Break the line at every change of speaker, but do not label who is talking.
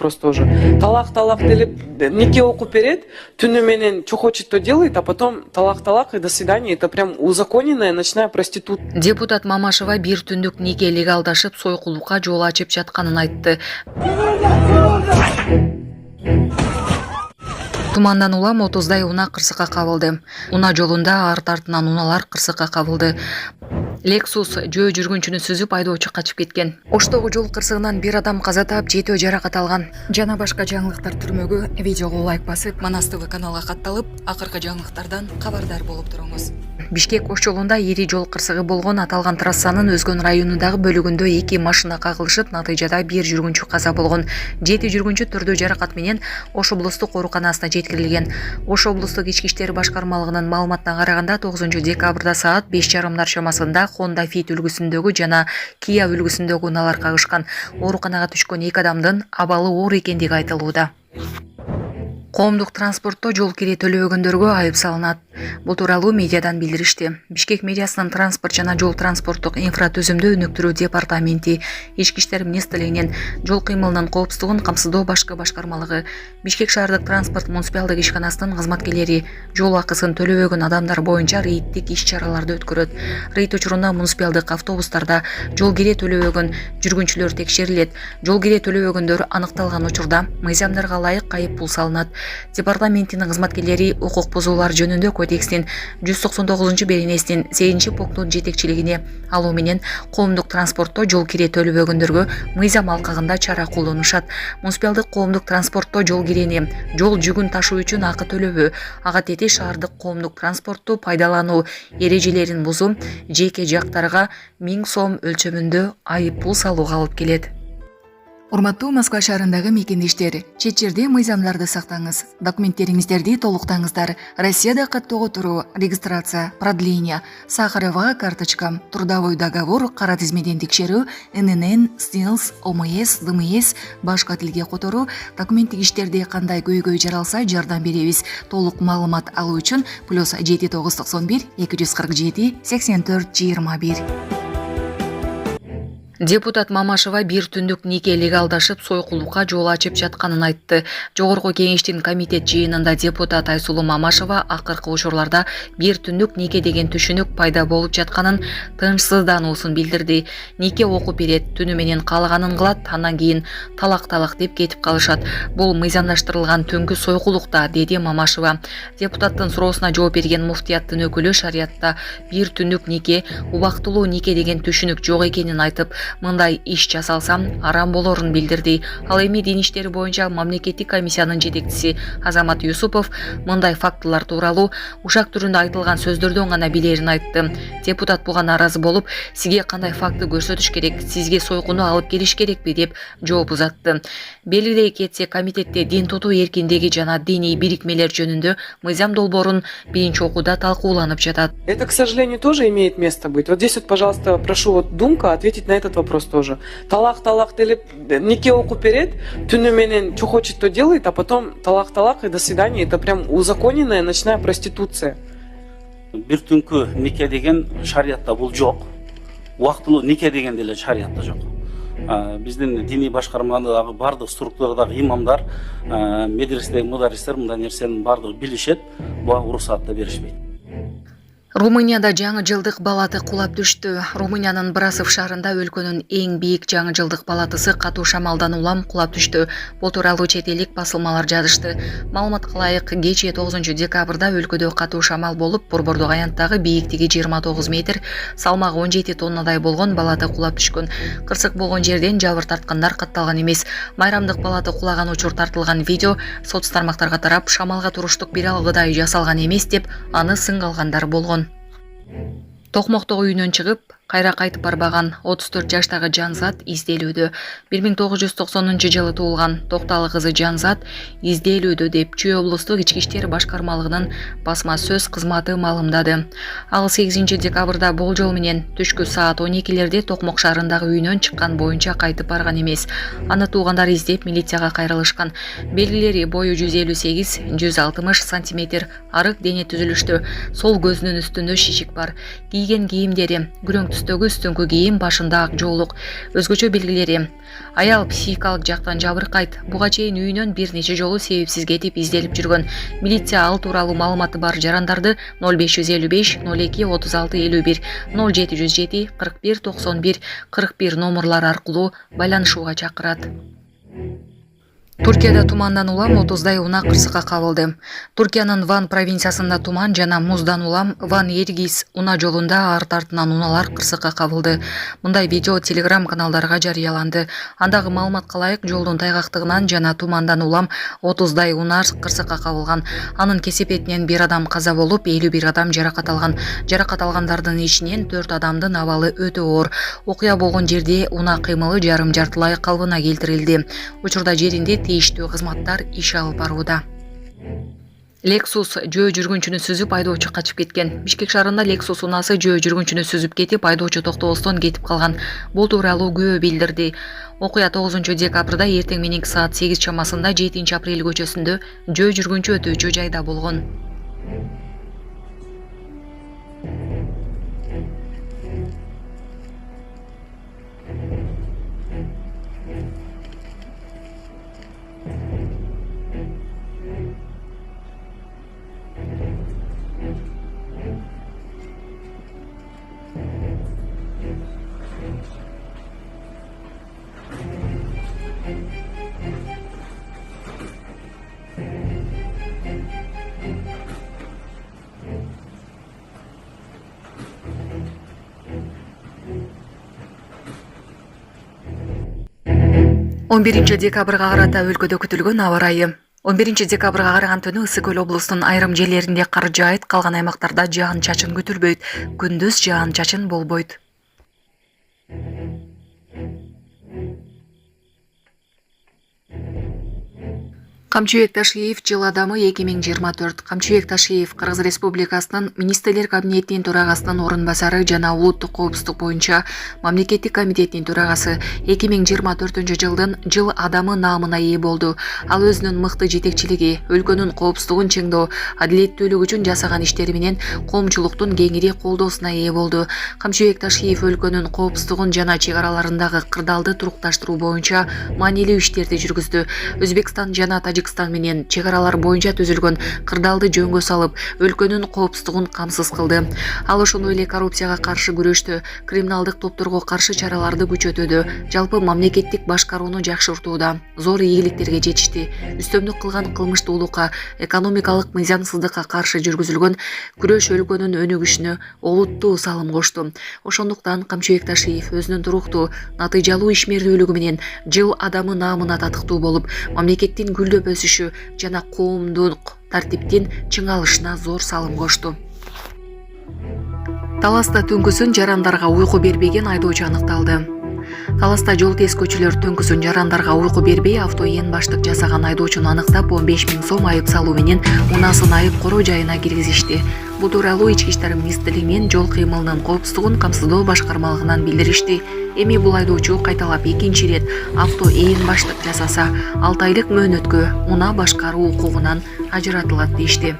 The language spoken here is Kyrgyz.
вопрос тоже. Талак делип нике окуп берет, түнү менен что хочет, то делает, а потом талак и до свидания. Это прям узаконенная ночная проститутка.
Депутат Мамашева бир түндүк неке легалдашып сойкулукка жол ачып жатканын айтты. Тумандан улам 30дай уна кырсыкка кабылды. Уна жолунда арт-артынан уналар кырсыкка кабылды. Lexus жөө жүргүнчүнү сүзүп айдоочу качып кеткен. Оштогу жол кырсыгынан бир адам каза таап, 7 жаракат алган. Жана башка жаңылыктар түрмөгү видеого лайк басып, Манас ТВ каналга катталып, акыркы жаңылыктардан кабардар болуп туруңуз. Бишкек Ош жолунда ири жол кырсыгы болгон. Аталган трассанын Өзгөн районундагы бөлүгүндө 2 машина кагылышып, натыйжада бир жүргүнчү каза болгон. 7 жүргүнчү түрдүү жаракат менен Ош облустук ооруканасына жеткирилген. Ош облустук ички иштер башкармалыгынын маалыматына караганда 9 декабрда саат 5:30 чамасында Honda Fit үлгүсүндөгү жана Kia үлгүсүндөгү унаалар кагышкан. Ооруканага түшкөн 2 адамдын абалы оор экендиги айтылууда. Коомдук транспортто жол кире төлөбөгөндөргө айып салынат. Бул тууралуу медиадан билдиришти. Бишкек мэриясынын транспорт жана жол транспорттук инфратүзүмдү өнүктүрүү департаменти, Ички иштер министрлигинин жол кыймылынын коопсуздугун камсыздоо башкы башкармалыгы, Бишкек шаардык транспорт муниципалдык ишканасынын кызматкерлери жол акысын төлөбөгөн адамдар боюнча рейдтик иш-чараларды өткөрөт. Рейд учурунда муниципалдык автобустарда жол кире төлөбөгөн жүргүнчүлөр текшерилет. Жол кире төлөбөгөндөр аныкталган учурда мыйзамдарга ылайык кайып пул салынат. Департаментинин кызматкерлери укук бузуулар жөнүндө кодекстин 199-беренесинин 8-пунктунун жетекчилигине алуу менен коомдук транспортто жол кире төлөбөгөндөргө мыйзам алкагында чара колдонушат. Муниципалдык коомдук транспортто жол кирени, жол жүгүн ташуу үчүн акы төлөбөө, ага тети шаардык коомдук транспортту пайдалануу эрежелерин бузуу жеке жактарга 1000 сом өлчөмүндө айып пул салууга алып келет. Урматтуу Москва шаарындагы мекендештер, чет жерде мыйзамдарды сактаңыз, документтериңиздерди толуктаңыздар. Россияда каттоого туруу, регистрация, продление, сахарова карточка, трудовой договор, кара тизмеден текшерүү, ННН, СНИЛС, ОМС, ДМС, башка тилге которуу, документтик иштерде кандай көйгөй жаралса жардам беребиз. Толук маалымат алуу үчүн +7991 247 84 21. Депутат Мамашева бир түндүк неке легалдашып сойкулукка жол ачып жатканын айтты. Жогорку кеңештин комитет жыйынында депутат Айсулуу Мамашева акыркы учурларда бир түндүк неке деген түшүнүк пайда болуп жатканын, тынчсыздануусун билдирди. Неке окуп берет, түнү менен каалаганын кылат, андан кийин талак деп кетип калышат. Бул мыйзамдаштырылган түнкү сойкулукта, деди Мамашева. Депутаттын суроосуна жооп берген муфтияттын өкүлү шариятта бир түндүк неке, убактылуу неке деген түшүнүк жок экенин айтып, мындай иш жасалсам арам болорун билдирди. Ал эми дин иштери боюнча мамлекеттик комиссиянын жетекчиси Азамат Юсупов мындай фактылар тууралуу ушак түрүндө айтылган сөздөрдөн гана билерин айтты. Депутат буга нааразы болуп, сизге кандай факты көрсөтүш керек, сизге сойкуну алып келиш керекпи деп жооп узатты. Белгилей кетсе, комитетте дин тутуу эркиндиги жана диний бирикмелер жөнүндө мыйзам долбоорун биринчи окууда талкууланып жатат.
Это, к сожалению, тоже имеет место быть. Вот здесь вот, пожалуйста, прошу Думка ответить на этот вопрос тоже. Талак делип нике окуп берет, түнү менен что хочет, то делает, а потом талак и до свидания. Это прям узаконенная ночная проституция.
Бир түнкү нике деген шариятта бул жок. Убактылуу нике деген деле шариятта жок. Биздин диний башкармадагы бардык структурадагы имамдар, медреседеги мударристер мындай нерсенин бардыгы билишет, буга уруксат да беришпейт.
Румынияда жаңы жылдык балаты кулап түштү. Румыниянын Брасов шаарында өлкөнүн эң бийик жаңы жылдык балатысы катуу шамалдан улам кулап түштү. Бул тууралуу чет элдик басылмалар жазышты. Маалыматка ылайык, кечээ 9 декабрда өлкөдө катуу шамал болуп, Борбордук аянттагы бийиктиги 29 метр, салмагы 17 тоннадай болгон балаты кулап түшкөн. Кырсык болгон жерден жабыр тарткандар катталган эмес. Майрамдык балаты кулаган учур тартылган видео соц тармактарга тарап, шамалга туруштук бир алгыдай жасалган эмес деп, аны сынга алгандар болгон. Токмоктогу үйүнөн чыгып, кайра кайтып барбаган 34 жаштагы Жанзат изделүүдө. 1990 жылы туулган Токталы кызы Жанзат изделүүдө деп Чүй облустук ички иштер башкармалыгынын басма сөз кызматы маалымдады. Ал 8 декабрда болжол менен түшкү саат 12-лерде Токмок шаарындагы үйүнөн чыккан боюнча кайтып барган эмес. Аны туугандар издеп милицияга кайрылышкан. Белгилери бою 158-160 сантиметр, арык дене түзүлүштө, сол көзүнүн үстүндө шишик бар. Кийген кийимдери күрөң үстөгү үстүңкү кийим, башында ак жоолук. Өзгөчө белгилери: аял психикалык жактан жабыркайт. Буга чейин үйүнөн бир нече жолу себепсиз кетип изделип жүргөн. Милиция ал тууралуу маалыматы бар жарандарды 0555 02 36 51 0707 41 91 41 номерлары аркылуу байланышууга чакырат. Туркияда тумандан улам 30дай унаа кырсыкка кабылды. Туркиянын Ван провинциясында туман жана муздан улам Ван Ергис унаа жолунда арт артынан унаалар кырсыкка кабылды. Мындай видео Telegram каналдарга жарыяланды. Андагы маалыматка ылайык, жолдун тайгактыгынан жана тумандан улам 30дай унаа кырсыкка кабылган. Анын кесепетинен бир адам каза болуп, 51 адам жаракат алган. Жаракат алгандардын ичинен 4 адамдын абалы өтө оор. Окуя болгон жерде унаа кыймылы жарым-жартылай калыбына келтирилди. Учурда жеринде тийиштүү кызматтар иш алып барууда. Lexus жөө жүргүнчүнү сүзүп айдоочу качып кеткен. Бишкек шаарында Lexus унаасы жөө жүргүнчүнү сүзүп кетип, айдоочу токтобостон кетип калган. Бул тууралуу күбө билдирди. Окуя 9 декабрда эртең мененки саат 8 чамасында 7 апрель көчөсүндө жөө жүргүнчү өтүүчү жайда болгон. Он 11 декабрга карата өлкөдө күтүлгөн аба ырайы. 11 декабрга караган түнү Ысык Көл облусунун айрым жерлеринде кар жаайт, калган аймактарда жаан-чачын күтүлбөйт. Күндүз жаан-чачын болбойт. Камчыбек Ташиев жыл адамы 2024. Камчыбек Ташиев Кыргыз Республикасынын Министрлер кабинетинин төрагасынын орун басары жана улуттук коопсуздук боюнча мамлекеттик комитетинин төрагасы 2024 жылдын жыл адамы наамына ээ болду. Ал өзүнүн мыкты жетекчилиги, өлкөнүн коопсуздугун чыңдоо, адилеттүүлүк үчүн жасаган иштери менен коомчулуктун кеңири колдоосуна ээ болду. Камчыбек Ташиев өлкөнүн коопсуздугун жана чек араларындагы кырдаалды турукташтыруу боюнча маанилүү иштерди жүргүздү. Өзбекстан жана Тажикстан менен чек аралар боюнча түзүлгөн кырдаалды жөнгө салып, өлкөнүн коопсуздугун камсыз кылды. Ал ошондой эле коррупцияга каршы күрөштү, криминалдык топторго каршы чараларды күчөтүүдө, жалпы мамлекеттик башкарууну жакшыртууда зор ийгиликтерге жетишти. Үстөмдүк кылган кылмыштуулукка, экономикалык мыйзамсыздыкка каршы жүргүзүлгөн күрөш өлкөнүн өнүгүшүнө олуттуу салым кошту. Ошондуктан Камчыбек Ташиев өзүнүн туруктуу, натыйжалуу ишмердүүлүгү менен жыл адамы наамына татыктуу болуп, мамлекеттин гүлдөп өсүшү жана коомдук тартиптин чыңалышына зор салым кошту. Таласта түнкүсүн жарандарга уйку бербеген айдоочу аныкталды. Таласта жол тез көчөлөр түнкүсүн жарандарга уйку бербей автоен баштык жасаган айдоочуну аныктап 15 000 сом айып салуу менен унаасын айып короо жайына киргизишти. Бул тууралуу Ички иштер министрлигинин жол кыймылынын коопсуздугун камсыздоо башкармалыгынан билдиришти. Эми бул айдоочу кайталап экинчи ирет автоэн баштык жасаса 6 айлык мөөнөткө унаа башкаруу укугунан ажыратылат дейишти.